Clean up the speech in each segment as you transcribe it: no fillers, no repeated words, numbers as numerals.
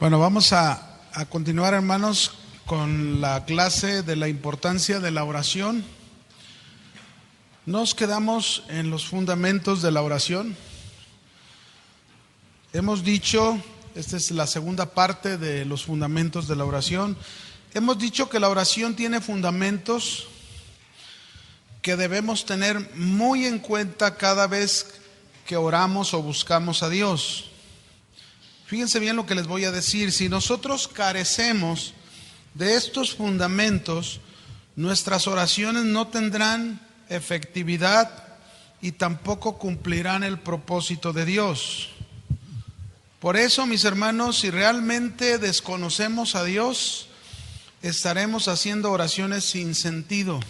Bueno, vamos a continuar, hermanos, con la clase de la importancia de la oración. Nos quedamos en los fundamentos de la oración. Hemos dicho, esta es la segunda parte de los fundamentos de la oración. Hemos dicho que la oración tiene fundamentos que debemos tener muy en cuenta cada vez que oramos o buscamos a Dios. Fíjense bien lo que les voy a decir. Si nosotros carecemos de estos fundamentos, nuestras oraciones no tendrán efectividad y tampoco cumplirán el propósito de Dios. Por eso, mis hermanos, si realmente desconocemos a Dios, estaremos haciendo oraciones sin sentido.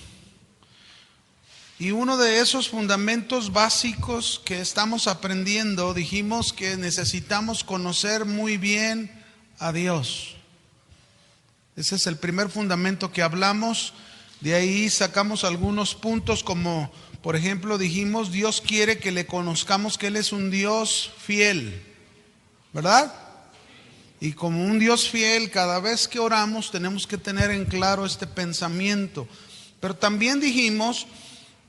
Y uno de esos fundamentos básicos que estamos aprendiendo, dijimos que necesitamos conocer muy bien a Dios. Ese es el primer fundamento que hablamos. De ahí sacamos algunos puntos como, por ejemplo, dijimos, Dios quiere que le conozcamos que Él es un Dios fiel, ¿verdad? Y como un Dios fiel, cada vez que oramos tenemos que tener en claro este pensamiento. Pero también dijimos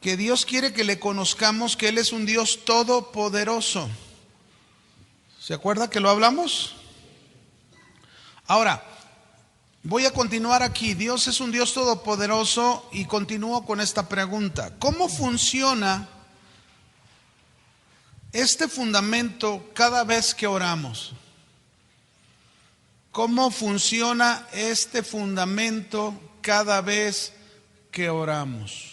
que Dios quiere que le conozcamos que Él es un Dios todopoderoso. ¿Se acuerda que lo hablamos? Ahora, voy a continuar aquí. Dios es un Dios todopoderoso y continúo con esta pregunta. ¿Cómo funciona este fundamento cada vez que oramos? ¿Cómo funciona este fundamento cada vez que oramos?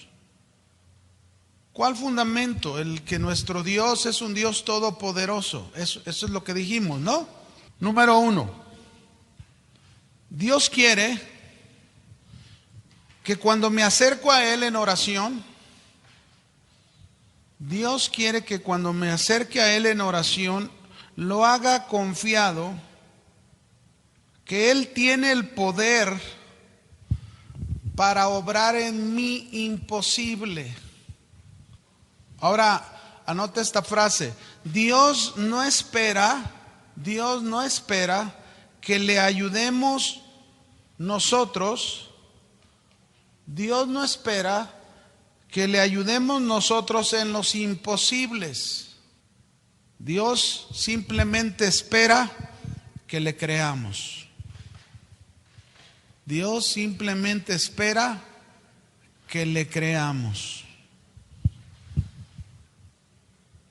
¿Cuál fundamento? El que nuestro Dios es un Dios todopoderoso. Eso es lo que dijimos, ¿no? Número 1. Dios quiere que cuando me acerco a Él en oración, Dios quiere que cuando me acerque a Él en oración, lo haga confiado, que Él tiene el poder para obrar en mí imposible. Ahora, anota esta frase. Dios no espera que le ayudemos nosotros. Dios no espera que le ayudemos nosotros en los imposibles. Dios simplemente espera que le creamos. Dios simplemente espera que le creamos.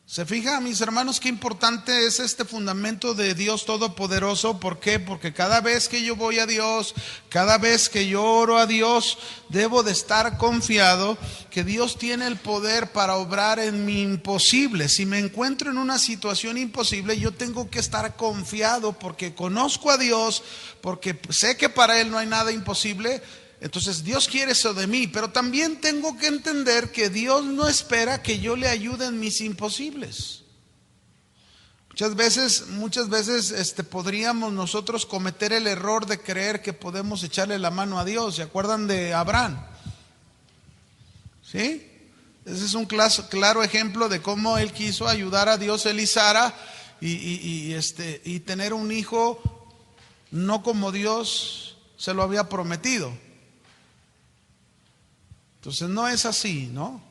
¿Se fija, mis hermanos, qué importante es este fundamento de Dios Todopoderoso? ¿Por qué? Porque cada vez que yo voy a Dios, cada vez que yo oro a Dios, debo de estar confiado que Dios tiene el poder para obrar en mi imposible. Si me encuentro en una situación imposible, yo tengo que estar confiado porque conozco a Dios, porque sé que para Él no hay nada imposible. Entonces Dios quiere eso de mí, pero también tengo que entender que Dios no espera que yo le ayude en mis imposibles. Muchas veces podríamos nosotros cometer el error de creer que podemos echarle la mano a Dios. ¿Se acuerdan de Abraham? ¿Sí? Ese es un claro ejemplo de cómo él quiso ayudar a Dios, él y Sara, y tener un hijo no como Dios se lo había prometido. Entonces no es así, ¿no?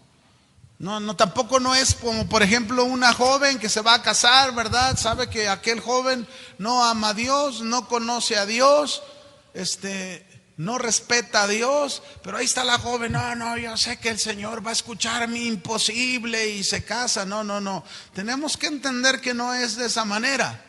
No, tampoco no es como, por ejemplo, una joven que se va a casar, ¿verdad? Sabe que aquel joven no ama a Dios, no conoce a Dios, no respeta a Dios, pero ahí está la joven, no, yo sé que el Señor va a escuchar mi imposible y se casa. No. Tenemos que entender que no es de esa manera.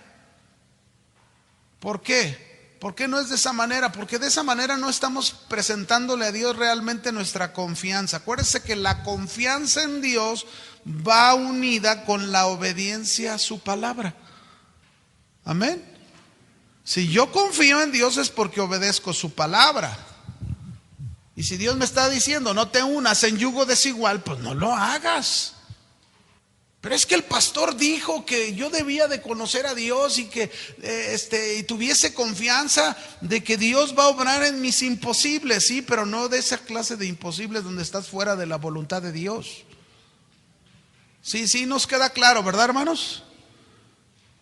¿Por qué? ¿Por qué no es de esa manera? Porque de esa manera no estamos presentándole a Dios realmente nuestra confianza. Acuérdense que la confianza en Dios va unida con la obediencia a su palabra. Amén. Si yo confío en Dios es porque obedezco su palabra. Y si Dios me está diciendo no te unas en yugo desigual, pues no lo hagas. Pero es que el pastor dijo que yo debía de conocer a Dios y que y tuviese confianza de que Dios va a obrar en mis imposibles, sí, pero no de esa clase de imposibles donde estás fuera de la voluntad de Dios. Sí, nos queda claro, ¿verdad, hermanos?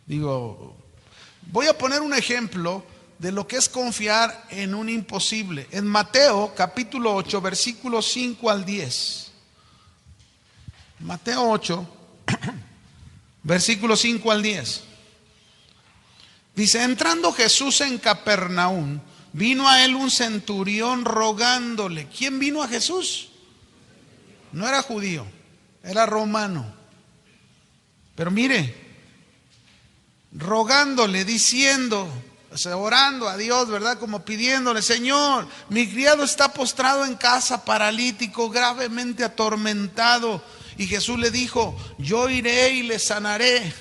Digo, Voy a poner un ejemplo de lo que es confiar en un imposible. En Mateo capítulo 8, versículos 5 al 10. Mateo 8, versículos 5 al 10. Dice, entrando Jesús en Capernaum, vino a él un centurión rogándole. ¿Quién vino a Jesús? No era judío, era romano. Pero mire, rogándole, diciendo, o sea, orando a Dios, ¿verdad? Como pidiéndole, Señor, mi criado está postrado en casa, paralítico, gravemente atormentado. Y Jesús le dijo, yo iré y le sanaré.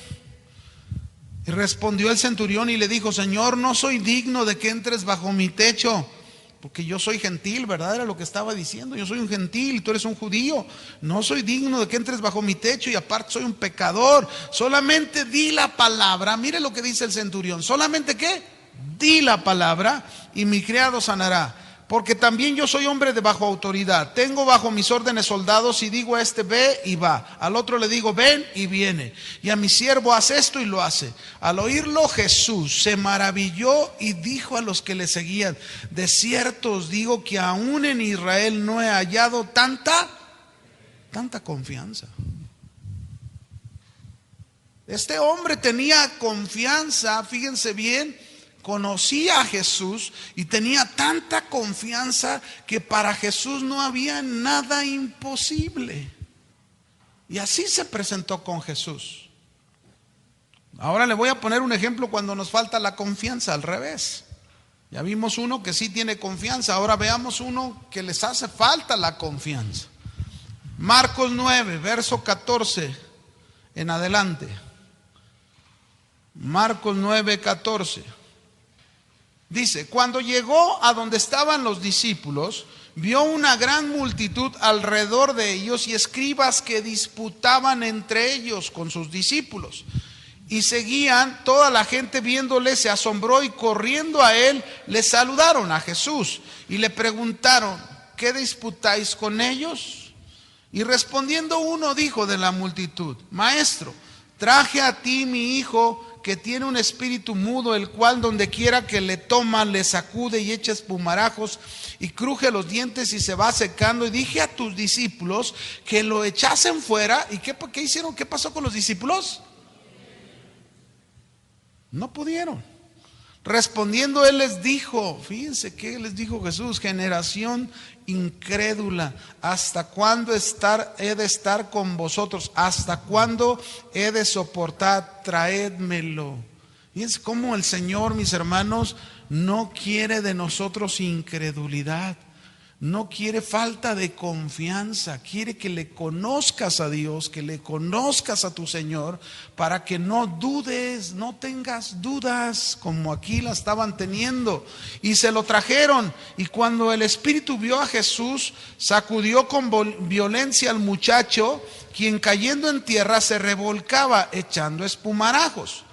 Y respondió el centurión y le dijo, Señor, no soy digno de que entres bajo mi techo, porque yo soy gentil, ¿verdad? Era lo que estaba diciendo, yo soy un gentil, tú eres un judío, no soy digno de que entres bajo mi techo y aparte soy un pecador, solamente di la palabra, mire lo que dice el centurión, solamente ¿qué? Di la palabra y mi criado sanará. Porque también yo soy hombre de bajo autoridad, tengo bajo mis órdenes soldados y digo a este ve y va, al otro le digo ven y viene, y a mi siervo haz esto y lo hace. Al oírlo Jesús se maravilló y dijo a los que le seguían, de cierto os digo que aún en Israel no he hallado tanta confianza. Este hombre tenía confianza, fíjense bien, conocía a Jesús y tenía tanta confianza que para Jesús no había nada imposible. Y así se presentó con Jesús. Ahora le voy a poner un ejemplo cuando nos falta la confianza, al revés. Ya vimos uno que sí tiene confianza, ahora veamos uno que les hace falta la confianza. Marcos 9, verso 14 en adelante. Marcos 9, 14. Dice, cuando llegó a donde estaban los discípulos, vio una gran multitud alrededor de ellos y escribas que disputaban entre ellos con sus discípulos. Y seguían, toda la gente viéndole se asombró y corriendo a él le saludaron a Jesús y le preguntaron, ¿qué disputáis con ellos? Y respondiendo uno dijo de la multitud, Maestro, traje a ti mi hijo que tiene un espíritu mudo, el cual donde quiera que le toma, le sacude y echa espumarajos y cruje los dientes y se va secando. Y dije a tus discípulos que lo echasen fuera. ¿Y qué hicieron? ¿Qué pasó con los discípulos? No pudieron. Respondiendo él les dijo, fíjense qué les dijo Jesús, generación incrédula, ¿hasta cuándo he de estar con vosotros? ¿Hasta cuándo he de soportar? Traédmelo. Fíjense cómo el Señor, mis hermanos, no quiere de nosotros incredulidad. No quiere falta de confianza, quiere que le conozcas a Dios, que le conozcas a tu Señor, para que no dudes, no tengas dudas como aquí la estaban teniendo. Y se lo trajeron, y cuando el Espíritu vio a Jesús, sacudió con violencia al muchacho, quien cayendo en tierra se revolcaba echando espumarajos.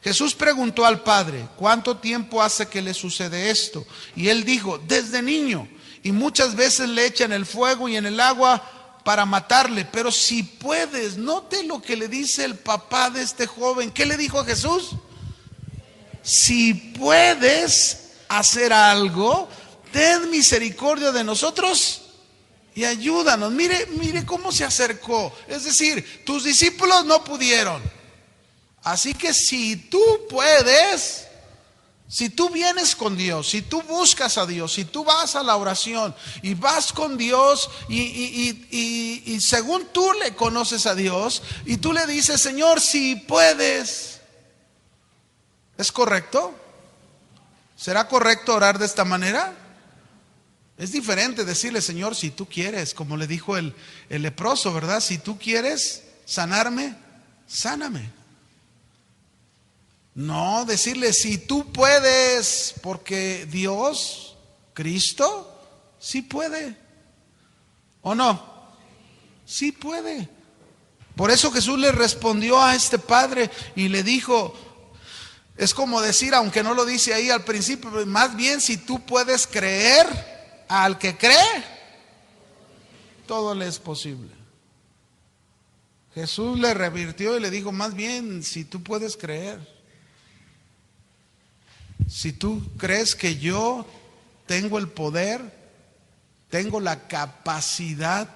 Jesús preguntó al padre, ¿cuánto tiempo hace que le sucede esto? Y él dijo, desde niño. Y muchas veces le echan el fuego y en el agua para matarle. Pero si puedes, note lo que le dice el papá de este joven. ¿Qué le dijo a Jesús? Si puedes hacer algo, ten misericordia de nosotros y ayúdanos. Mire cómo se acercó. Es decir, tus discípulos no pudieron. Así que si tú puedes... Si tú vienes con Dios, si tú buscas a Dios, si tú vas a la oración y vas con Dios y según tú le conoces a Dios y tú le dices, Señor, si puedes, ¿es correcto? ¿Será correcto orar de esta manera? Es diferente decirle, Señor, si tú quieres, como le dijo el leproso, ¿verdad? Si tú quieres sanarme, sáname. No, decirle si tú puedes, porque Dios, Cristo, sí puede. ¿O no? Sí puede. Por eso Jesús le respondió a este padre y le dijo, es como decir, aunque no lo dice ahí al principio, más bien si tú puedes creer, al que cree, todo le es posible. Jesús le revirtió y le dijo, más bien si tú puedes creer. Si tú crees que yo tengo el poder, tengo la capacidad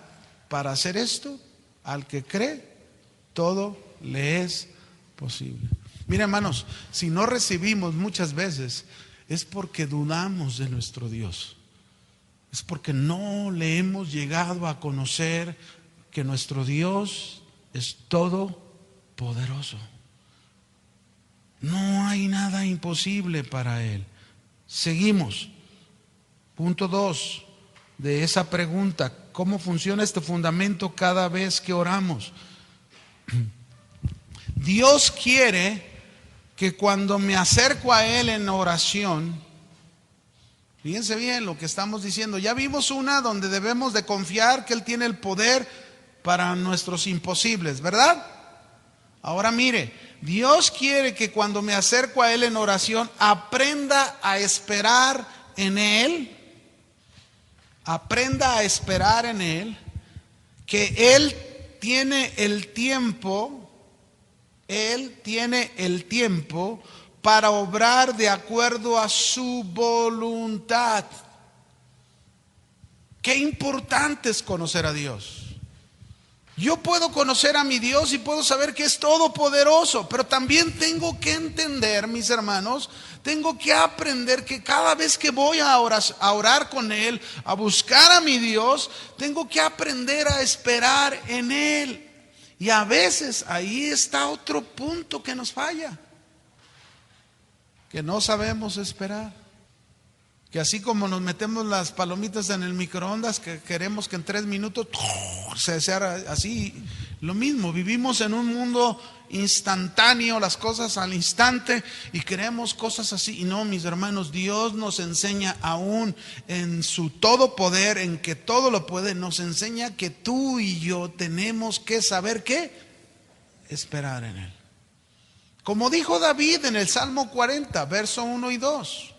para hacer esto, al que cree, todo le es posible. Mira, hermanos, si no recibimos muchas veces, es porque dudamos de nuestro Dios. Es porque no le hemos llegado a conocer que nuestro Dios es todopoderoso. No hay nada imposible para Él. Seguimos. Punto 2 de esa pregunta. ¿Cómo funciona este fundamento cada vez que oramos? Dios quiere que cuando me acerco a Él en oración, fíjense bien lo que estamos diciendo. Ya vimos una donde debemos de confiar que Él tiene el poder para nuestros imposibles, ¿verdad? Ahora mire, Dios quiere que cuando me acerco a Él en oración, aprenda a esperar en Él. Aprenda a esperar en Él, que Él tiene el tiempo, Él tiene el tiempo para obrar de acuerdo a su voluntad. Qué importante es conocer a Dios. Yo puedo conocer a mi Dios y puedo saber que es todopoderoso, pero también tengo que entender, mis hermanos, tengo que aprender que cada vez que voy a orar con Él, a buscar a mi Dios, tengo que aprender a esperar en Él. Y a veces ahí está otro punto que nos falla, que no sabemos esperar. Que así como nos metemos las palomitas en el microondas, que queremos que en 3 minutos se sea así, lo mismo, vivimos en un mundo instantáneo, las cosas al instante, y queremos cosas así. Y no, mis hermanos, Dios nos enseña aún en su todo poder, en que todo lo puede, nos enseña que tú y yo tenemos que saber qué, esperar en Él. Como dijo David en el Salmo 40, verso 1 y 2.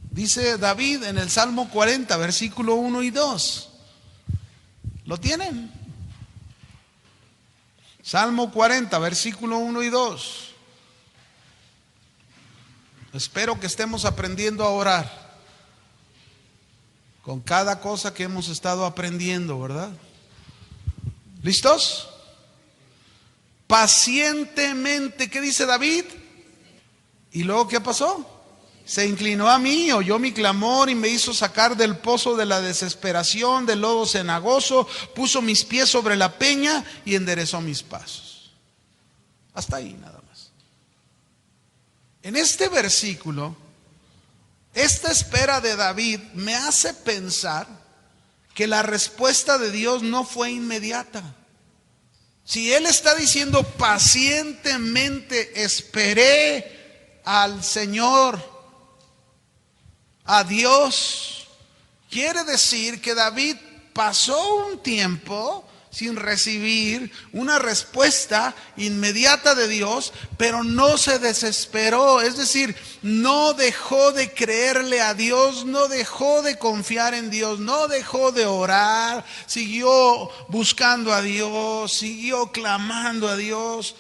Dice David en el Salmo 40, versículo 1 y 2. ¿Lo tienen? Salmo 40, versículo 1 y 2. Espero que estemos aprendiendo a orar con cada cosa que hemos estado aprendiendo, ¿verdad? ¿Listos? Pacientemente, ¿qué dice David? ¿Y luego qué pasó? Se inclinó a mí, oyó mi clamor y me hizo sacar del pozo de la desesperación, del lodo cenagoso, puso mis pies sobre la peña y enderezó mis pasos. Hasta ahí nada más. En este versículo, esta espera de David me hace pensar que la respuesta de Dios no fue inmediata. Si Él está diciendo pacientemente esperé al Señor, a Dios, quiere decir que David pasó un tiempo sin recibir una respuesta inmediata de Dios, pero no se desesperó, es decir, no dejó de creerle a Dios, no dejó de confiar en Dios, no dejó de orar, siguió buscando a Dios, siguió clamando a Dios.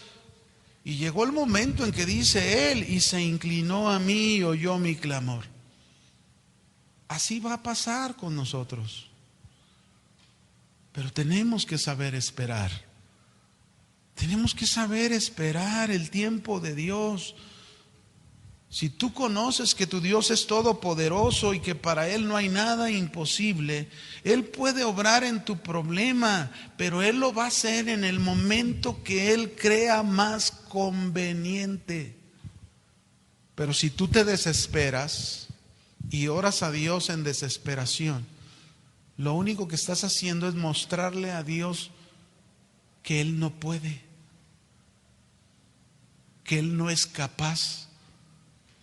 Y llegó el momento en que dice él, y se inclinó a mí y oyó mi clamor. Así va a pasar con nosotros. Pero tenemos que saber esperar. Tenemos que saber esperar el tiempo de Dios. Si tú conoces que tu Dios es todopoderoso y que para Él no hay nada imposible, Él puede obrar en tu problema, pero Él lo va a hacer en el momento que Él crea más conveniente. Pero si tú te desesperas y oras a Dios en desesperación, lo único que estás haciendo es mostrarle a Dios que Él no puede, que Él no es capaz.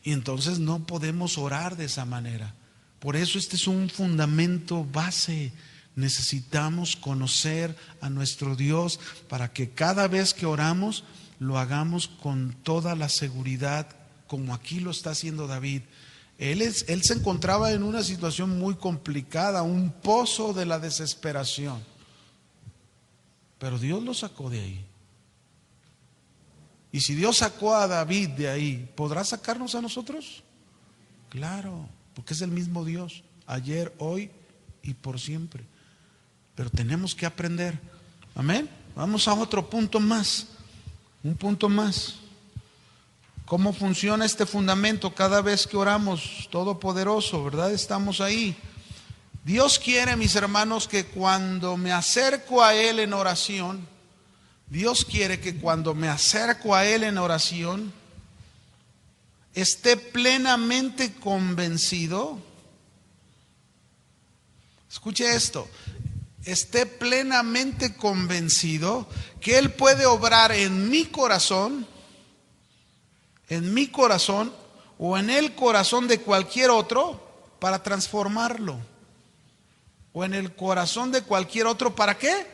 Y entonces no podemos orar de esa manera. Por eso este es un fundamento base. Necesitamos conocer a nuestro Dios para que cada vez que oramos lo hagamos con toda la seguridad, como aquí lo está haciendo David. Él se encontraba en una situación muy complicada, un pozo de la desesperación. Pero Dios lo sacó de ahí. Y si Dios sacó a David de ahí, ¿podrá sacarnos a nosotros? Claro, porque es el mismo Dios, ayer, hoy y por siempre. Pero tenemos que aprender. Amén. Vamos a otro punto más. Un punto más. ¿Cómo funciona este fundamento cada vez que oramos? Todopoderoso, ¿verdad? Estamos ahí. Dios quiere, mis hermanos, que cuando me acerco a Él en oración, Dios quiere que cuando me acerco a Él en oración, esté plenamente convencido. Escuche esto. Esté plenamente convencido que Él puede obrar en mi corazón o en el corazón de cualquier otro para transformarlo. O en el corazón de cualquier otro, ¿para qué?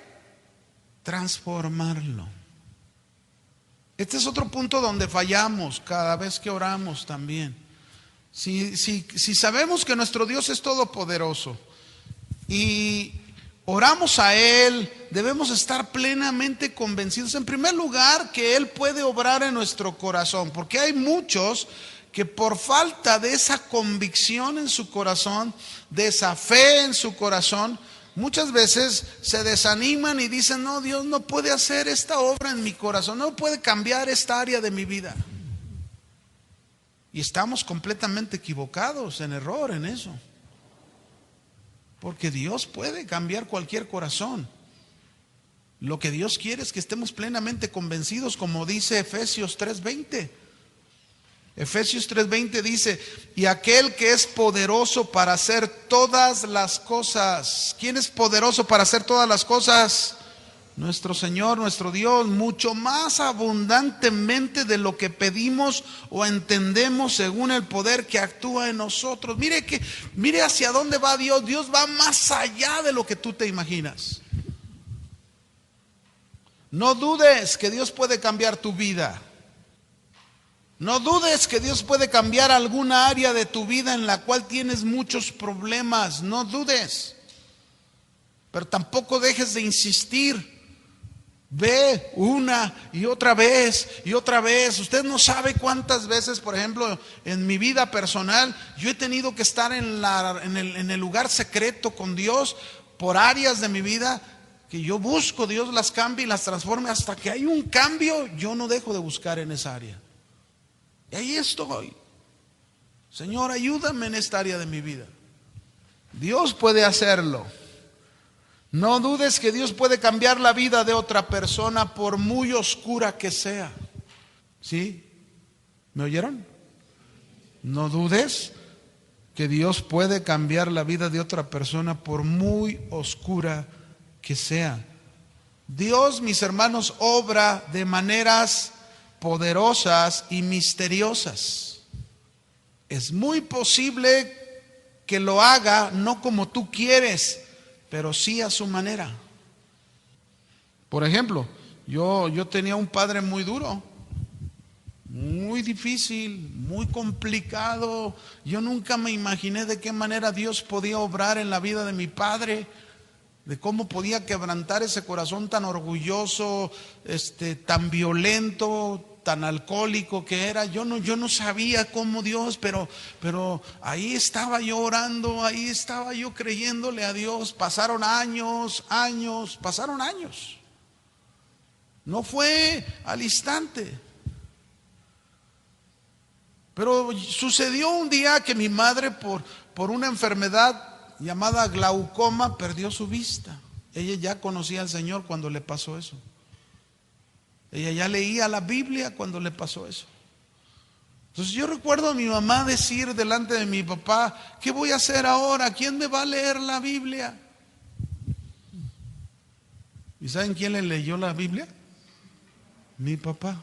Transformarlo. Este es otro punto donde fallamos cada vez que oramos también. Si sabemos que nuestro Dios es todopoderoso y oramos a Él, debemos estar plenamente convencidos, en primer lugar, que Él puede obrar en nuestro corazón, porque hay muchos que por falta de esa convicción en su corazón, de esa fe en su corazón, muchas veces se desaniman y dicen, no, Dios no puede hacer esta obra en mi corazón, no puede cambiar esta área de mi vida. Y estamos completamente equivocados, en error en eso. Porque Dios puede cambiar cualquier corazón. Lo que Dios quiere es que estemos plenamente convencidos, como dice Efesios 3:20. Efesios 3:20 dice, y aquel que es poderoso para hacer todas las cosas. ¿Quién es poderoso para hacer todas las cosas? Nuestro Señor, nuestro Dios, mucho más abundantemente de lo que pedimos o entendemos según el poder que actúa en nosotros. Mire hacia dónde va Dios. Dios va más allá de lo que tú te imaginas. No dudes que Dios puede cambiar tu vida. No dudes que Dios puede cambiar alguna área de tu vida en la cual tienes muchos problemas. No dudes. Pero tampoco dejes de insistir. Ve una y otra vez y otra vez. Usted no sabe cuántas veces, por ejemplo, en mi vida personal, yo he tenido que estar en el lugar secreto con Dios por áreas de mi vida que yo busco, Dios las cambie y las transforme. Hasta que hay un cambio, yo no dejo de buscar en esa área. Y ahí estoy. Señor, ayúdame en esta área de mi vida. Dios puede hacerlo. No dudes que Dios puede cambiar la vida de otra persona por muy oscura que sea. ¿Sí? ¿Me oyeron? No dudes que Dios puede cambiar la vida de otra persona por muy oscura que sea. Dios, mis hermanos, obra de maneras poderosas y misteriosas. Es muy posible que lo haga no como tú quieres, pero sí a su manera. Por ejemplo, yo tenía un padre muy duro, muy difícil, muy complicado. Yo nunca me imaginé de qué manera Dios podía obrar en la vida de mi padre, de cómo podía quebrantar ese corazón tan orgulloso, tan violento, tan alcohólico que era. Yo no sabía cómo Dios, pero ahí estaba yo orando, ahí estaba yo creyéndole a Dios. Pasaron años. No fue al instante. Pero sucedió un día que mi madre por una enfermedad llamada glaucoma perdió su vista. Ella ya conocía al Señor cuando le pasó eso. Ella ya leía la Biblia cuando le pasó eso. Entonces yo recuerdo a mi mamá decir delante de mi papá, ¿qué voy a hacer ahora? ¿Quién me va a leer la Biblia? ¿Y saben quién le leyó la Biblia? Mi papá.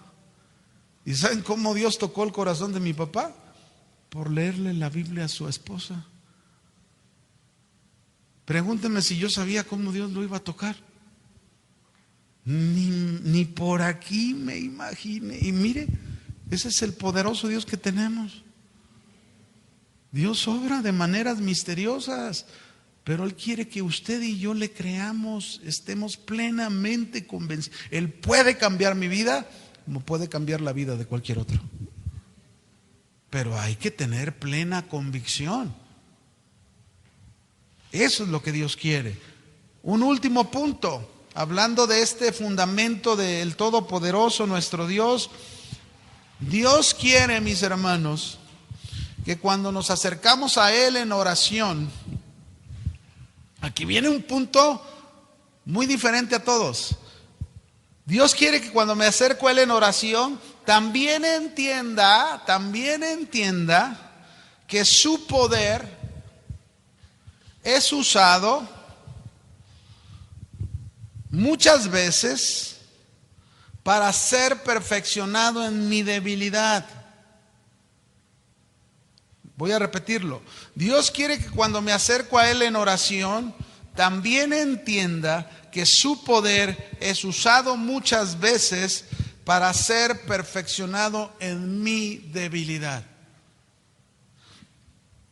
¿Y saben cómo Dios tocó el corazón de mi papá? Por leerle la Biblia a su esposa. Pregúntenme si yo sabía cómo Dios lo iba a tocar. Ni por aquí me imaginé. Y mire, ese es el poderoso Dios que tenemos. Dios obra de maneras misteriosas, pero Él quiere que usted y yo le creamos, estemos plenamente convencidos. Él puede cambiar mi vida como puede cambiar la vida de cualquier otro. pero hay que tener plena convicción. Eso es lo que Dios quiere. Un último punto, hablando de este fundamento del Todopoderoso, nuestro Dios. Dios quiere, mis hermanos, que cuando nos acercamos a Él en oración, aquí viene un punto muy diferente a todos. Dios quiere que cuando me acerco a Él en oración, también entienda que su poder es usado muchas veces para ser perfeccionado en mi debilidad. Voy a repetirlo. Dios quiere que cuando me acerco a Él en oración, también entienda que su poder es usado muchas veces para ser perfeccionado en mi debilidad.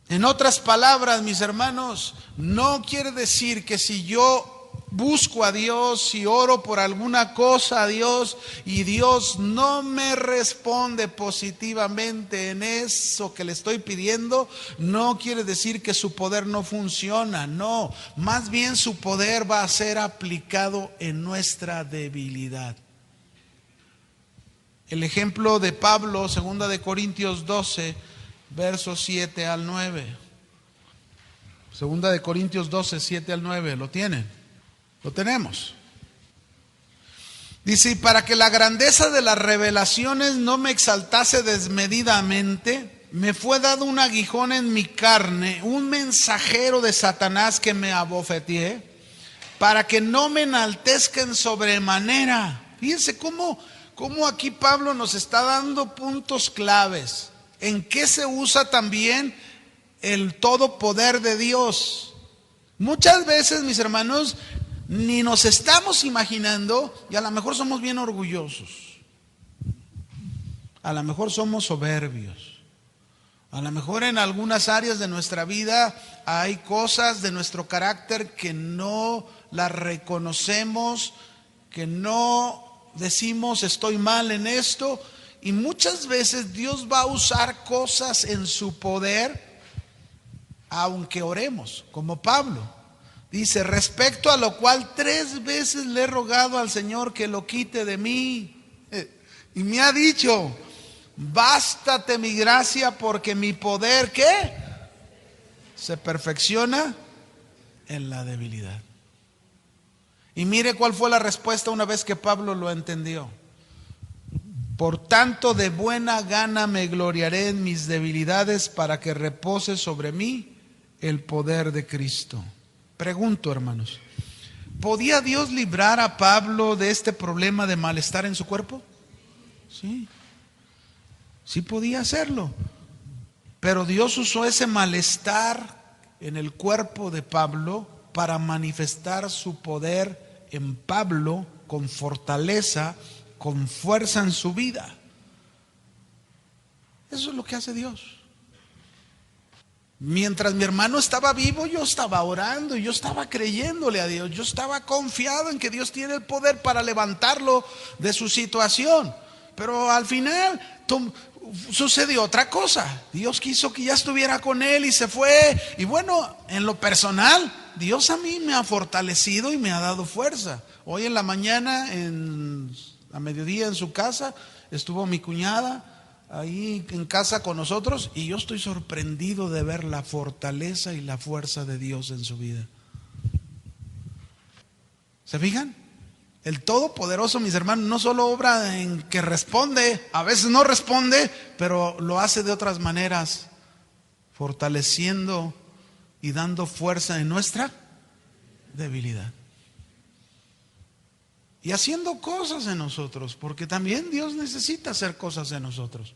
En otras palabras, mis hermanos, no quiere decir que si yo busco a Dios, si oro por alguna cosa a Dios y Dios no me responde positivamente en eso que le estoy pidiendo, no quiere decir que su poder no funciona. No, más bien su poder va a ser aplicado en nuestra debilidad. El ejemplo de Pablo, 2 de Corintios 12, versos 7 al 9. 2 de Corintios 12, 7 al 9, ¿lo tienen? Lo tenemos. Dice: y para que la grandeza de las revelaciones no me exaltase desmedidamente, me fue dado un aguijón en mi carne, un mensajero de Satanás que me abofeteé, para que no me enaltezca en sobremanera. Fíjense cómo aquí Pablo nos está dando puntos claves. ¿En qué se usa también el todo poder de Dios? Muchas veces, mis hermanos, ni nos estamos imaginando, y a lo mejor somos bien orgullosos, a lo mejor somos soberbios, a lo mejor en algunas áreas de nuestra vida hay cosas de nuestro carácter que no las reconocemos, que no decimos estoy mal en esto, y muchas veces Dios va a usar cosas en su poder aunque oremos, como Pablo. Dice: respecto a lo cual 3 veces le he rogado al Señor que lo quite de mí. Y me ha dicho: bástate mi gracia, porque mi poder, ¿qué? Se perfecciona en la debilidad. Y mire cuál fue la respuesta una vez que Pablo lo entendió. Por tanto, de buena gana me gloriaré en mis debilidades, para que repose sobre mí el poder de Cristo. Pregunto, hermanos, ¿podía Dios librar a Pablo de este problema de malestar en su cuerpo? Sí, sí podía hacerlo. Pero Dios usó ese malestar en el cuerpo de Pablo para manifestar su poder en Pablo con fortaleza, con fuerza en su vida. Eso es lo que hace Dios. Mientras mi hermano estaba vivo, yo estaba orando, yo estaba creyéndole a Dios, yo estaba confiado en que Dios tiene el poder para levantarlo de su situación. Pero al final sucedió otra cosa. Dios quiso que ya estuviera con él y se fue. Y bueno, en lo personal, Dios a mí me ha fortalecido y me ha dado fuerza. Hoy en la mañana, a mediodía en su casa, estuvo mi cuñada ahí en casa con nosotros, y yo estoy sorprendido de ver la fortaleza y la fuerza de Dios en su vida. ¿Se fijan? El Todopoderoso, mis hermanos, no solo obra en que responde, a veces no responde, pero lo hace de otras maneras, fortaleciendo y dando fuerza en nuestra debilidad. Y haciendo cosas en nosotros, porque también Dios necesita hacer cosas en nosotros.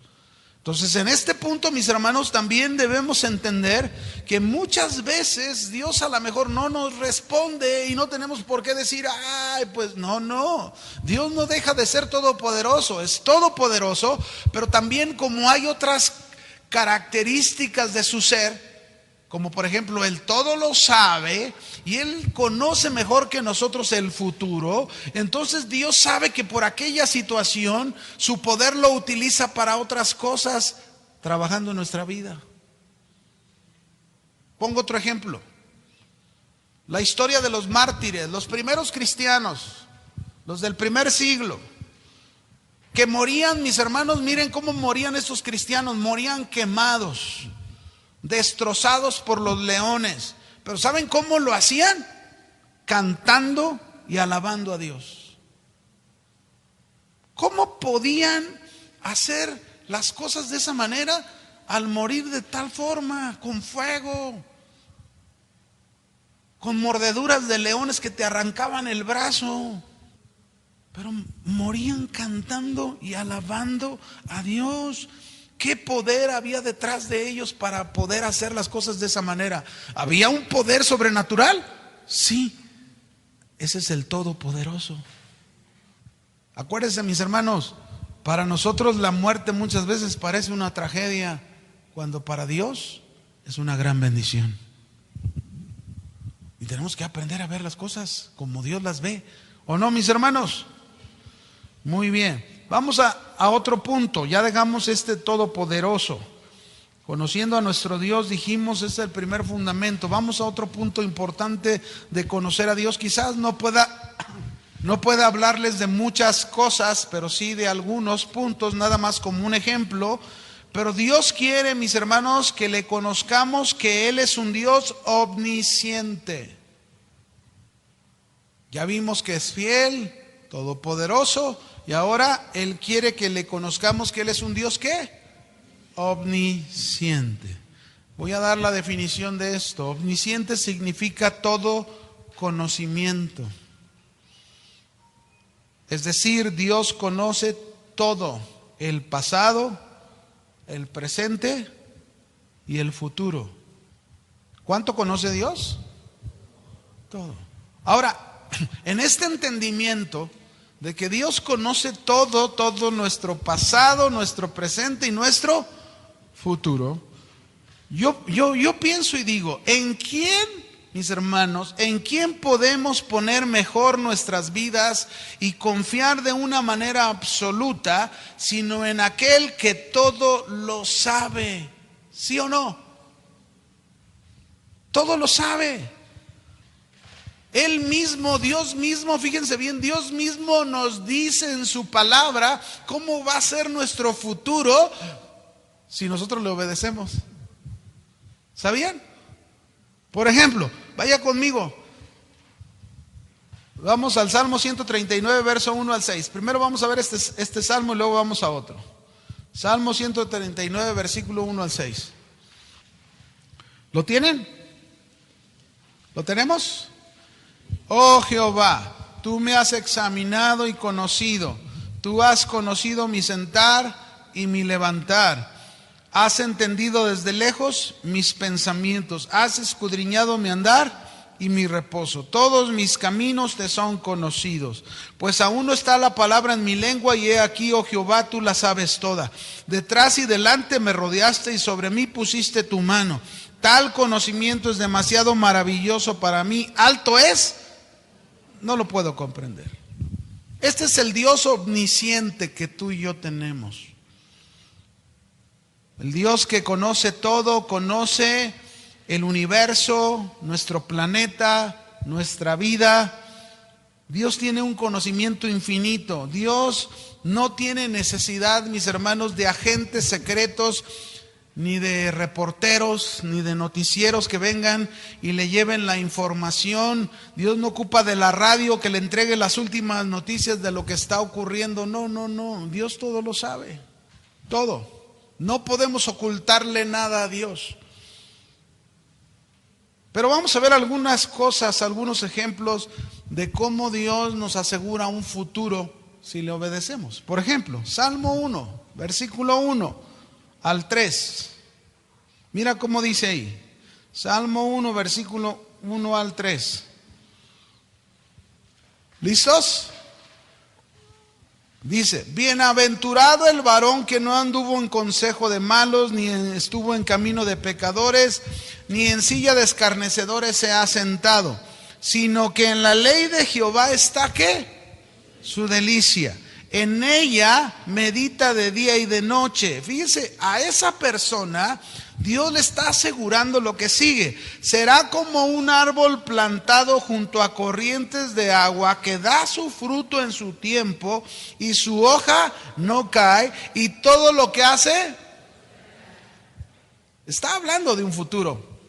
Entonces, en este punto, mis hermanos, también debemos entender que muchas veces Dios a lo mejor no nos responde y no tenemos por qué decir: ay, pues no. Dios no deja de ser todopoderoso, es todopoderoso, pero también, como hay otras características de su ser, como por ejemplo, Él todo lo sabe y Él conoce mejor que nosotros el futuro. Entonces Dios sabe que por aquella situación su poder lo utiliza para otras cosas trabajando en nuestra vida. Pongo otro ejemplo. La historia de los mártires, los primeros cristianos, los del primer siglo, que morían, mis hermanos, miren cómo morían estos cristianos, morían quemados, destrozados por los leones. Pero ¿saben cómo lo hacían? Cantando y alabando a Dios. ¿Cómo podían hacer las cosas de esa manera al morir de tal forma, con fuego, con mordeduras de leones que te arrancaban el brazo? Pero morían cantando y alabando a Dios. ¿Qué poder había detrás de ellos para poder hacer las cosas de esa manera? ¿Había un poder sobrenatural? Sí, ese es el Todopoderoso. Acuérdense, mis hermanos, para nosotros la muerte muchas veces parece una tragedia, cuando para Dios es una gran bendición. Y tenemos que aprender a ver las cosas como Dios las ve. ¿O no, mis hermanos? Muy bien. Vamos a otro punto. Ya dejamos este todopoderoso. Conociendo a nuestro Dios, dijimos, es el primer fundamento. Vamos a otro punto importante de conocer a Dios. Quizás no pueda hablarles de muchas cosas, pero sí de algunos puntos, nada más como un ejemplo. Pero Dios quiere, mis hermanos, que le conozcamos que Él es un Dios omnisciente. Ya vimos que es fiel, todopoderoso, y ahora Él quiere que le conozcamos que Él es un Dios, ¿qué? Omnisciente. Voy a dar la definición de esto. Omnisciente significa todo conocimiento. Es decir, Dios conoce todo, el pasado, el presente y el futuro. ¿Cuánto conoce Dios? Todo. Ahora, en este entendimiento de que Dios conoce todo nuestro pasado, nuestro presente y nuestro futuro, yo pienso y digo, ¿en quién, mis hermanos, en quién podemos poner mejor nuestras vidas y confiar de una manera absoluta, sino en aquel que todo lo sabe? ¿Sí o no? Todo lo sabe. Él mismo, Dios mismo, fíjense bien, Dios mismo nos dice en su palabra cómo va a ser nuestro futuro si nosotros le obedecemos. ¿Sabían? Por ejemplo, vaya conmigo. Vamos al Salmo 139, verso 1 al 6. Primero vamos a ver este salmo y luego vamos a otro. Salmo 139, versículo 1 al 6. ¿Lo tienen? ¿Lo tenemos? Oh Jehová, tú me has examinado y conocido. Tú has conocido mi sentar y mi levantar. Has entendido desde lejos mis pensamientos. Has escudriñado mi andar y mi reposo. Todos mis caminos te son conocidos. Pues aún no está la palabra en mi lengua, y he aquí, oh Jehová, tú la sabes toda. Detrás y delante me rodeaste, y sobre mí pusiste tu mano. Tal conocimiento es demasiado maravilloso para mí. Alto es, no lo puedo comprender. Este es el Dios omnisciente que tú y yo tenemos. El Dios que conoce todo, conoce el universo, nuestro planeta, nuestra vida. Dios tiene un conocimiento infinito. Dios no tiene necesidad, mis hermanos, de agentes secretos, ni de reporteros, ni de noticieros que vengan y le lleven la información. Dios no ocupa de la radio que le entregue las últimas noticias de lo que está ocurriendo. No. Dios todo lo sabe. Todo. No podemos ocultarle nada a Dios. Pero vamos a ver algunas cosas, algunos ejemplos de cómo Dios nos asegura un futuro si le obedecemos. Por ejemplo, Salmo 1, versículo 1 al 3. Mira cómo dice ahí. Salmo 1, versículo 1 al 3. ¿Listos? Dice: bienaventurado el varón que no anduvo en consejo de malos, ni estuvo en camino de pecadores, ni en silla de escarnecedores se ha sentado, sino que en la ley de Jehová está, ¿qué? Su delicia. En ella medita de día y de noche. Fíjese, a esa persona Dios le está asegurando lo que sigue. Será como un árbol plantado junto a corrientes de agua que da su fruto en su tiempo y su hoja no cae, y todo lo que hace, está hablando de un futuro,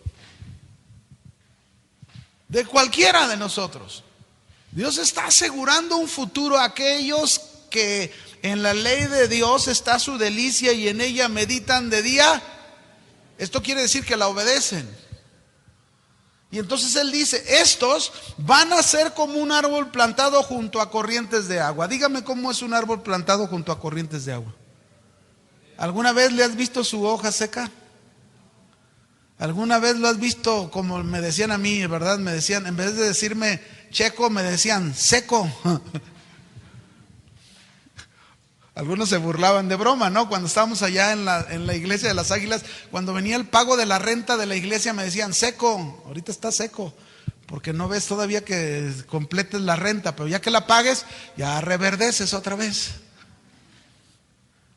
de cualquiera de nosotros. Dios está asegurando un futuro a aquellos que en la ley de Dios está su delicia y en ella meditan de día. Esto quiere decir que la obedecen. Y entonces Él dice, estos van a ser como un árbol plantado junto a corrientes de agua. Dígame cómo es un árbol plantado junto a corrientes de agua. ¿Alguna vez le has visto su hoja seca? ¿Alguna vez lo has visto como me decían a mí, verdad? Me decían, en vez de decirme checo, me decían seco. Algunos se burlaban de broma, ¿no? Cuando estábamos allá en la iglesia de las Águilas, cuando venía el pago de la renta de la iglesia, me decían seco, ahorita está seco, porque no ves todavía que completes la renta, pero ya que la pagues, ya reverdeces otra vez.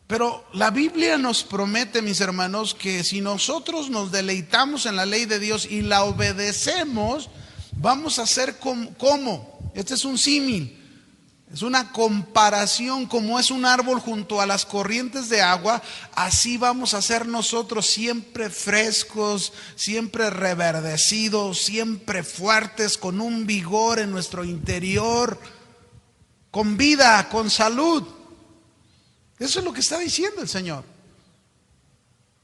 Pero la Biblia nos promete, mis hermanos, que si nosotros nos deleitamos en la ley de Dios y la obedecemos, vamos a ser como. Este es un símil, es una comparación. Como es un árbol junto a las corrientes de agua, así vamos a ser nosotros, siempre frescos, siempre reverdecidos, siempre fuertes, con un vigor en nuestro interior, con vida, con salud. Eso es lo que está diciendo el Señor.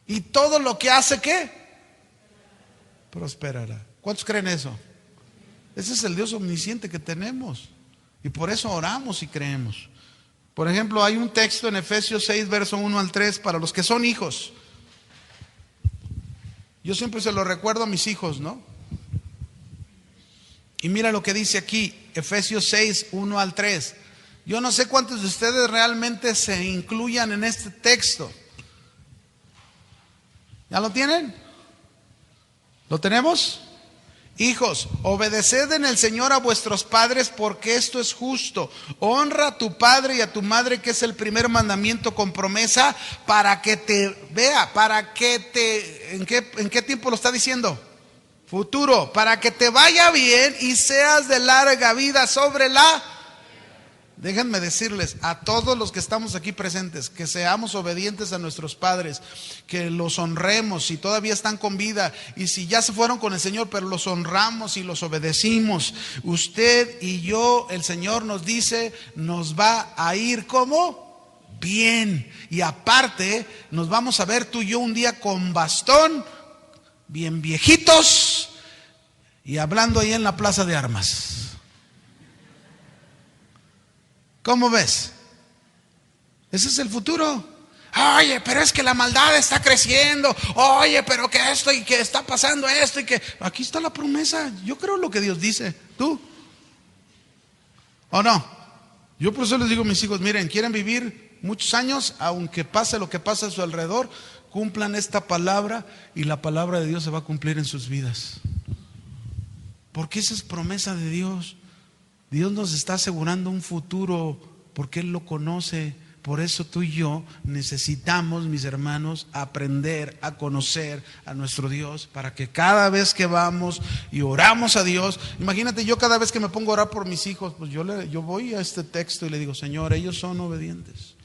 Y todo lo que hace, ¿qué? Prosperará. ¿Cuántos creen eso? Ese es el Dios omnisciente que tenemos. Y por eso oramos y creemos. Por ejemplo, hay un texto en Efesios 6, verso 1 al 3, para los que son hijos. Yo siempre se lo recuerdo a mis hijos, ¿no? Y mira lo que dice aquí, Efesios 6, 1 al 3. Yo no sé cuántos de ustedes realmente se incluyan en este texto. ¿Ya lo tienen? ¿Lo tenemos? Hijos, obedeced en el Señor a vuestros padres, porque esto es justo. Honra a tu padre y a tu madre, que es el primer mandamiento con promesa, para que te vea, para que te... ¿En qué tiempo lo está diciendo? Futuro, para que te vaya bien y seas de larga vida sobre la... Déjenme decirles a todos los que estamos aquí presentes, que seamos obedientes a nuestros padres, que los honremos si todavía están con vida, y si ya se fueron con el Señor, pero los honramos y los obedecimos. Usted y yo, el Señor nos dice, nos va a ir como bien. Y aparte, nos vamos a ver tú y yo un día con bastón, bien viejitos, y hablando ahí en la plaza de armas. ¿Cómo ves? Ese es el futuro. Oye, pero es que la maldad está creciendo. Oye, pero que esto y que está pasando esto y que... Aquí está la promesa. Yo creo lo que Dios dice. ¿Tú? ¿O no? Yo por eso les digo a mis hijos, miren, quieren vivir muchos años, aunque pase lo que pase a su alrededor, cumplan esta palabra y la palabra de Dios se va a cumplir en sus vidas. Porque esa es promesa de Dios. Dios nos está asegurando un futuro porque Él lo conoce. Por eso tú y yo necesitamos, mis hermanos, aprender a conocer a nuestro Dios, para que cada vez que vamos y oramos a Dios, imagínate, yo cada vez que me pongo a orar por mis hijos, pues yo voy a este texto y le digo, Señor, ellos son obedientes,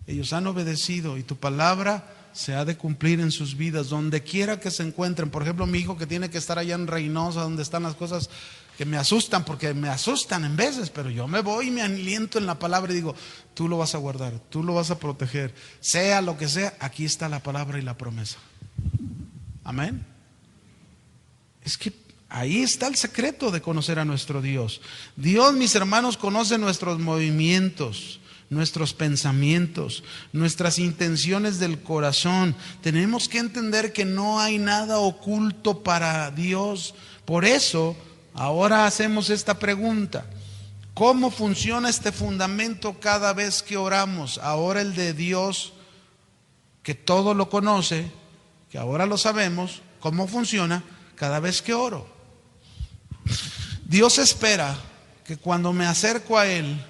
ellos han obedecido y tu palabra se ha de cumplir en sus vidas, donde quiera que se encuentren. Por ejemplo, mi hijo que tiene que estar allá en Reynosa, donde están las cosas que me asustan, porque me asustan en veces, pero yo me voy y me aliento en la palabra y digo, tú lo vas a guardar, tú lo vas a proteger, sea lo que sea, aquí está la palabra y la promesa. Amén. Es que ahí está el secreto de conocer a nuestro Dios. Dios, mis hermanos, conoce nuestros movimientos, nuestros pensamientos, nuestras intenciones del corazón. Tenemos que entender que no hay nada oculto para Dios. Por eso ahora hacemos esta pregunta: ¿cómo funciona este fundamento cada vez que oramos? Ahora el de Dios, que todo lo conoce, que ahora lo sabemos, ¿cómo funciona cada vez que oro? Dios espera que cuando me acerco a Él,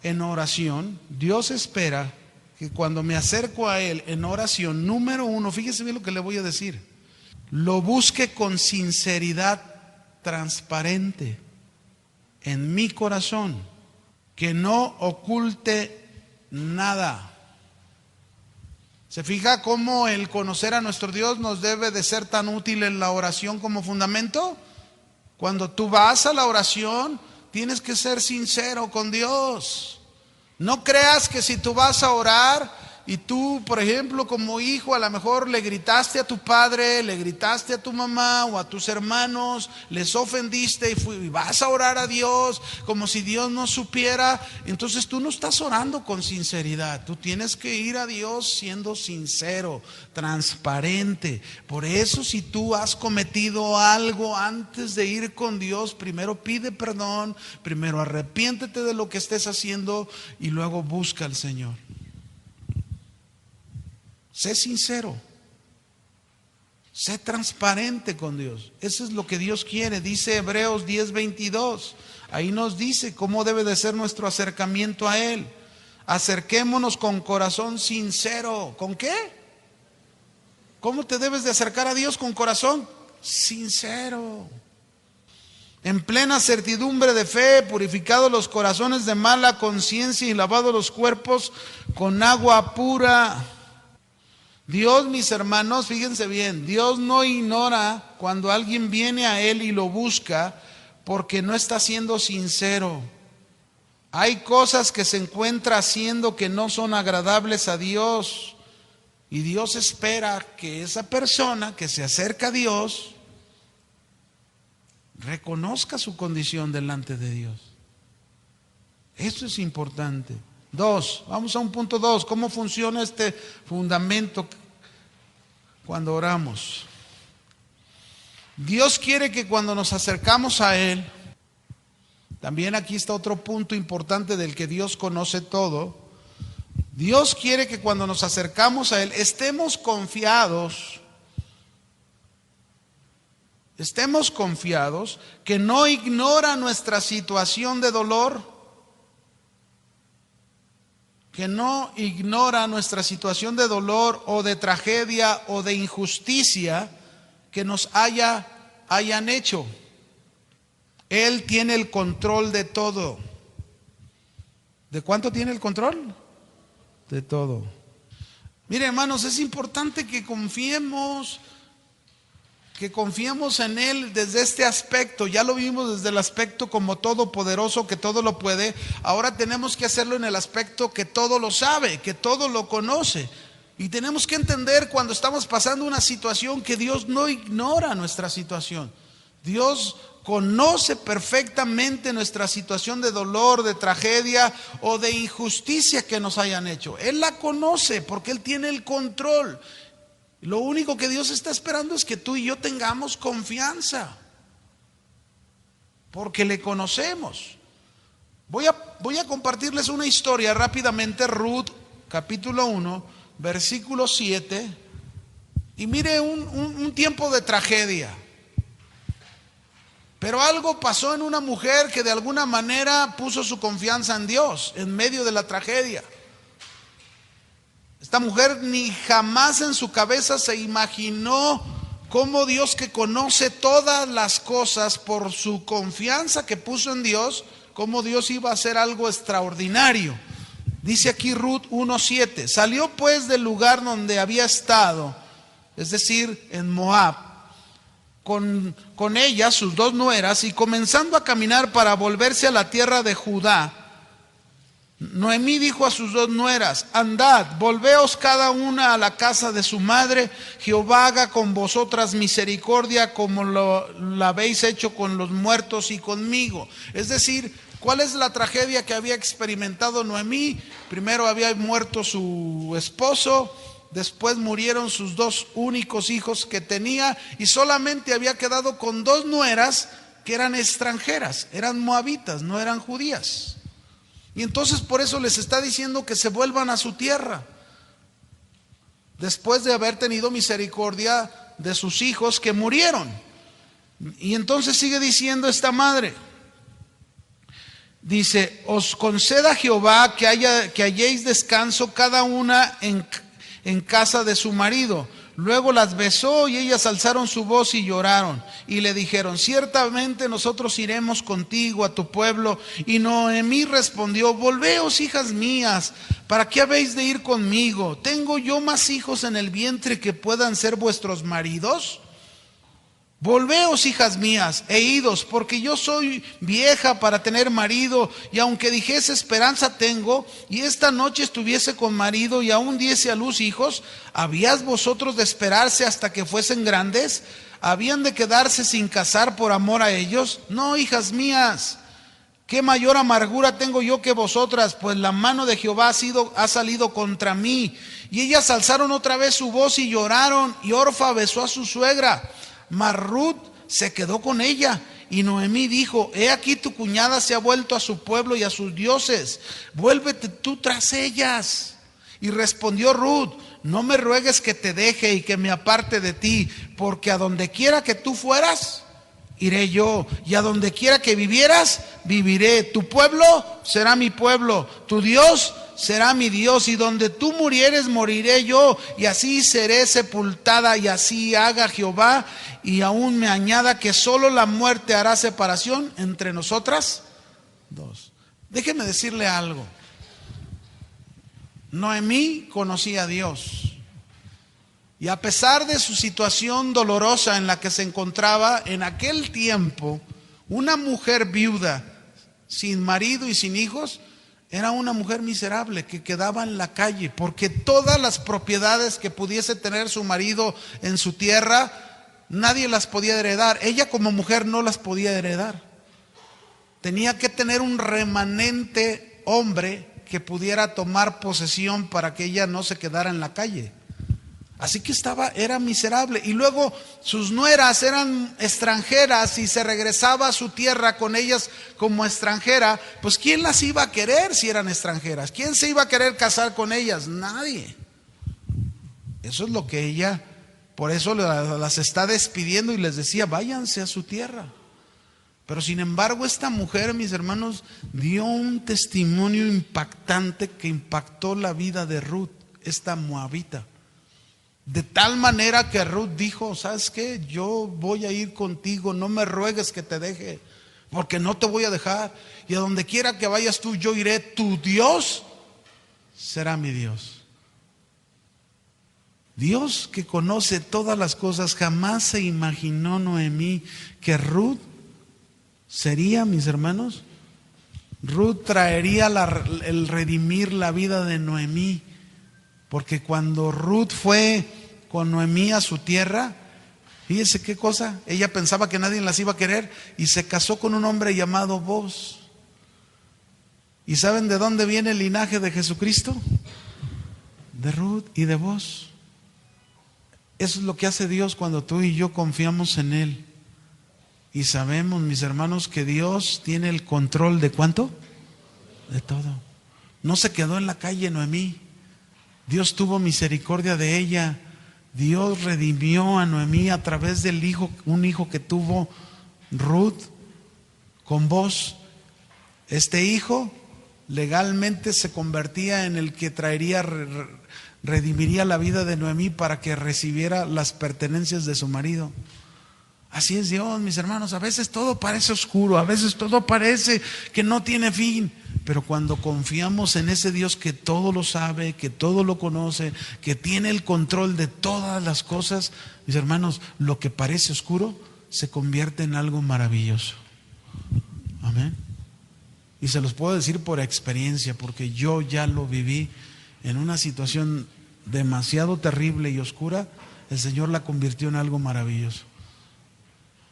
en oración, Dios espera que cuando me acerco a Él en oración, número uno, fíjese bien lo que le voy a decir, lo busque con sinceridad transparente en mi corazón, que no oculte nada. ¿Se fija cómo el conocer a nuestro Dios nos debe de ser tan útil en la oración como fundamento? Cuando tú vas a la oración, tienes que ser sincero con Dios. No creas que si tú vas a orar y tú, por ejemplo, como hijo, a lo mejor le gritaste a tu padre, le gritaste a tu mamá o a tus hermanos, les ofendiste y vas a orar a Dios como si Dios no supiera. Entonces tú no estás orando con sinceridad. Tú tienes que ir a Dios siendo sincero, transparente. Por eso, si tú has cometido algo antes de ir con Dios, primero pide perdón, primero arrepiéntete de lo que estés haciendo y luego busca al Señor. Sé sincero, sé transparente con Dios. Eso es lo que Dios quiere. Dice Hebreos 10:22. Ahí nos dice cómo debe de ser nuestro acercamiento a Él. Acerquémonos con corazón sincero. ¿Con qué? ¿Cómo te debes de acercar a Dios con corazón sincero? En plena certidumbre de fe, purificados los corazones de mala conciencia y lavados los cuerpos con agua pura. Dios, mis hermanos, fíjense bien, Dios no ignora cuando alguien viene a Él y lo busca porque no está siendo sincero. Hay cosas que se encuentra haciendo que no son agradables a Dios y Dios espera que esa persona que se acerca a Dios reconozca su condición delante de Dios. Esto es importante. Vamos a un punto 2. ¿Cómo funciona este fundamento cuando oramos? Dios quiere que cuando nos acercamos a Él, también aquí está otro punto importante del que Dios conoce todo. Dios quiere que cuando nos acercamos a Él estemos confiados que no ignora nuestra situación de dolor, que no ignora nuestra situación de dolor o de tragedia o de injusticia que nos hayan hecho. Él tiene el control de todo. ¿De cuánto tiene el control? De todo. Mire, hermanos, es importante que confiemos en Él desde este aspecto. Ya lo vimos desde el aspecto como todopoderoso, que todo lo puede. Ahora tenemos que hacerlo en el aspecto que todo lo sabe, que todo lo conoce. Y tenemos que entender cuando estamos pasando una situación que Dios no ignora nuestra situación. Dios conoce perfectamente nuestra situación de dolor, de tragedia o de injusticia que nos hayan hecho. Él la conoce porque Él tiene el control. Lo único que Dios está esperando es que tú y yo tengamos confianza, porque le conocemos. Voy a compartirles una historia rápidamente. Ruth, capítulo 1, versículo 7. Y mire, un tiempo de tragedia. Pero algo pasó en una mujer que de alguna manera puso su confianza en Dios en medio de la tragedia. Esta mujer ni jamás en su cabeza se imaginó cómo Dios, que conoce todas las cosas, por su confianza que puso en Dios, cómo Dios iba a hacer algo extraordinario. Dice aquí Ruth 1:7. Salió pues del lugar donde había estado, es decir, en Moab, con ella, sus dos nueras, y comenzando a caminar para volverse a la tierra de Judá, Noemí dijo a sus dos nueras: andad, volveos cada una a la casa de su madre. Jehová haga con vosotras misericordia como la habéis hecho con los muertos y conmigo. Es decir, ¿cuál es la tragedia que había experimentado Noemí? Primero había muerto su esposo, después murieron sus dos únicos hijos que tenía, y solamente había quedado con dos nueras que eran extranjeras, eran moabitas, no eran judías. Y entonces por eso les está diciendo que se vuelvan a su tierra, después de haber tenido misericordia de sus hijos que murieron. Y entonces sigue diciendo esta madre, Dice, os conceda Jehová que halléis descanso cada una en casa de su marido. Luego las besó y ellas alzaron su voz y lloraron. Y le dijeron, ciertamente nosotros iremos contigo a tu pueblo. Y Noemí respondió, volveos, hijas mías, ¿para qué habéis de ir conmigo? ¿Tengo yo más hijos en el vientre que puedan ser vuestros maridos? Volveos, hijas mías, e idos, porque yo soy vieja para tener marido, y aunque dijese esperanza tengo, y esta noche estuviese con marido, y aún diese a luz hijos, ¿habías vosotros de esperarse hasta que fuesen grandes? ¿Habían de quedarse sin casar por amor a ellos? No, hijas mías, ¿qué mayor amargura tengo yo que vosotras? Pues la mano de Jehová ha salido contra mí. Y ellas alzaron otra vez su voz y lloraron, y Orfa besó a su suegra. Mas Ruth se quedó con ella, y Noemí dijo, he aquí tu cuñada se ha vuelto a su pueblo y a sus dioses, vuélvete tú tras ellas. Y respondió Ruth, no me ruegues que te deje y que me aparte de ti, porque a donde quiera que tú fueras, iré yo, y a donde quiera que vivieras, viviré. Tu pueblo será mi pueblo, tu Dios será mi Dios, y donde tú murieres, moriré yo, y así seré sepultada, y así haga Jehová, y aún me añada que solo la muerte hará separación entre nosotras dos. Déjeme decirle algo. Noemí conocía a Dios, y a pesar de su situación dolorosa en la que se encontraba en aquel tiempo, una mujer viuda, sin marido y sin hijos, era una mujer miserable que quedaba en la calle, porque todas las propiedades que pudiese tener su marido en su tierra, nadie las podía heredar. Ella como mujer no las podía heredar. Tenía que tener un remanente hombre que pudiera tomar posesión para que ella no se quedara en la calle. Así que era miserable. Y luego sus nueras eran extranjeras y se regresaba a su tierra con ellas como extranjera. Pues ¿quién las iba a querer si eran extranjeras? ¿Quién se iba a querer casar con ellas? Nadie. Eso es lo que ella, por eso las está despidiendo y les decía, váyanse a su tierra. Pero sin embargo esta mujer, mis hermanos, dio un testimonio impactante que impactó la vida de Ruth, esta moabita. De tal manera que Ruth dijo, ¿sabes qué? Yo voy a ir contigo, no me ruegues que te deje, porque no te voy a dejar. Y a donde quiera que vayas tú, yo iré, tu Dios será mi Dios. Dios que conoce todas las cosas, jamás se imaginó Noemí que Ruth sería, mis hermanos, Ruth traería el redimir la vida de Noemí. Porque cuando Ruth fue con Noemí a su tierra, fíjese qué cosa, ella pensaba que nadie las iba a querer y se casó con un hombre llamado Boaz. ¿Y saben de dónde viene el linaje de Jesucristo? De Ruth y de Boaz. Eso es lo que hace Dios cuando tú y yo confiamos en Él. Y sabemos, mis hermanos, que Dios tiene el control de ¿cuánto? De todo. No se quedó en la calle Noemí. Dios tuvo misericordia de ella. Dios redimió a Noemí a través del un hijo que tuvo Ruth con Boaz. Este hijo legalmente se convertía en el que redimiría la vida de Noemí para que recibiera las pertenencias de su marido. Así es Dios, mis hermanos. A veces todo parece oscuro, a veces todo parece que no tiene fin. Pero cuando confiamos en ese Dios que todo lo sabe, que todo lo conoce, que tiene el control de todas las cosas, mis hermanos, lo que parece oscuro se convierte en algo maravilloso. Amén. Y se los puedo decir por experiencia, porque yo ya lo viví en una situación demasiado terrible y oscura. El Señor la convirtió en algo maravilloso.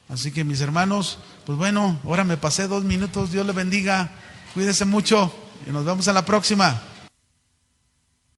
Así que, mis hermanos, pues bueno, ahora me pasé 2 minutos. Dios le bendiga. Cuídese mucho y nos vemos en la próxima.